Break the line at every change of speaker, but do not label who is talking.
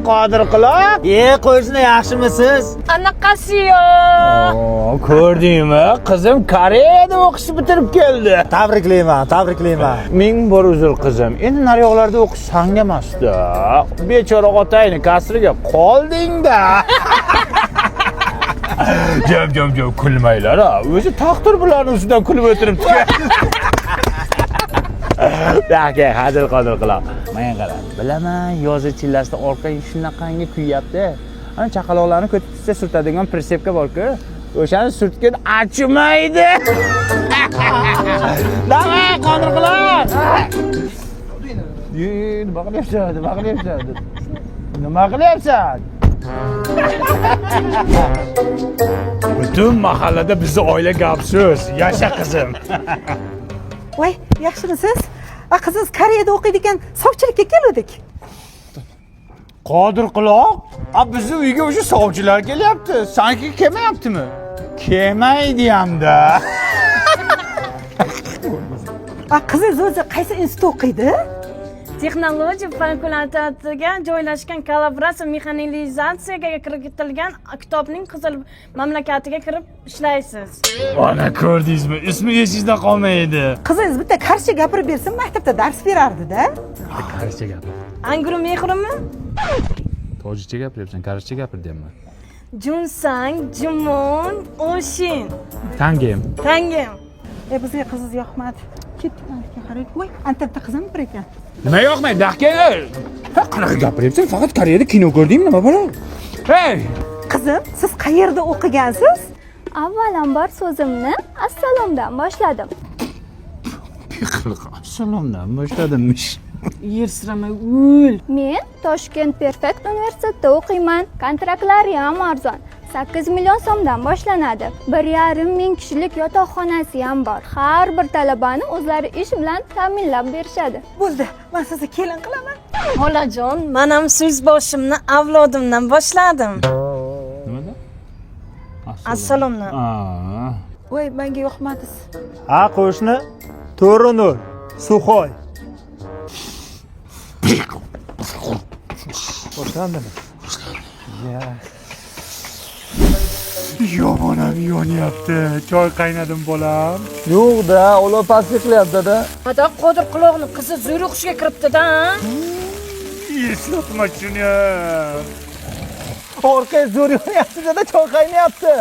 Qodir quloq. Qo'shni yaxshimisiz?
Anaqasiyo.
Ko'rdingmi? Qizim Koreyada o'qishni bitirib keldi. Tabriklayman. Ming bor uzr qizim. Endi naryoqlarda o'qish sanga emas-da. Bechora otangni kasriga qolding-da. Jam kulmanglar. O'zi taqdir bularning ustidan kulib o'tiribdi. Yaxshi, hazil qodir quloq. Menga qara. Bilaman, yozi chillasida orqang shunaqangi kuyyapti. Ana chaqaloqlarni ko'tibsa surtadigan pritsepka bor-ku. O'shani surtgan achimaydi. Davay, qodir quloq. Nima qilyapsan? Butun mahallada bizni oila gap-so'z. Yasha qizim.
Voy, yaxshimisiz? Qizingiz Koreyada o'qiydigan sovchilikka keldik.
Qodir quloq, bizni uyga o'sha sovchilar kelyapti. Sanki kelmayaptimi? Kelmaydi hamda.
Qizingiz o'zi qaysi institutda o'qiydi?
Texnologiya fakultetiga joylashgan kollaboratsiya mexanizatsiyaga kiritilgan kitobning qizil mamlakatiga kirib ishlaysiz.
Ana ko'rdingizmi? Ismi esingizda qolmaydi.
Qizingiz bitta qarsha gapirib bersin, maktabda dars berardi-da.
Qarsha gapir.
Angru mehrimi?
Tojikcha gapiryapsan, qarsha gapir deyapman.
Junsang, Jumon, Oshin.
Tangem.
Bizga qizingiz yoqmadi. Ketdik, qaraylik. Voy, Antapda qizim bir ekan.
Nima yoqmaydi? Dahka. Qanaqa gapiryapsan? Faqat Koreyada kino ko'rdingmi, nima bo'ladi? Hey!
Qizim, siz qayerda o'qigansiz?
Avvalambor so'zimni assalomdan boshladim.
Assalomdan boshladimmish.
Yersirama o'l.
Men Toshkent Perfect universitetida o'qiyman. Kontraktlari ham arzon. 8 million so'mdan boshlanadi. 1,5 ming kishilik yotoqxonasi ham bor. Har bir talabani o'zlari ish bilan ta'minlab berishadi.
Bo'ldi, men sizni kelin qilaman.
Xolajon, men ham so'z boshimni avlodimdan boshladim.
Nimada?
Assalomdan.
Voy, menga yoqmadingiz.
Qo'shni To'rinur, Suxoy. Boshlandimi? Yomonam yonyapti. Choy qaynadim bolam.
Yo'q-da, ular pastga qilyapti-da.
Hada Qodir quloqni qizi zo'r o'qishga kiribdi-da.
Eslatma shuni.
Orqaga zo'r yonyapti-da, choy qaynayapti.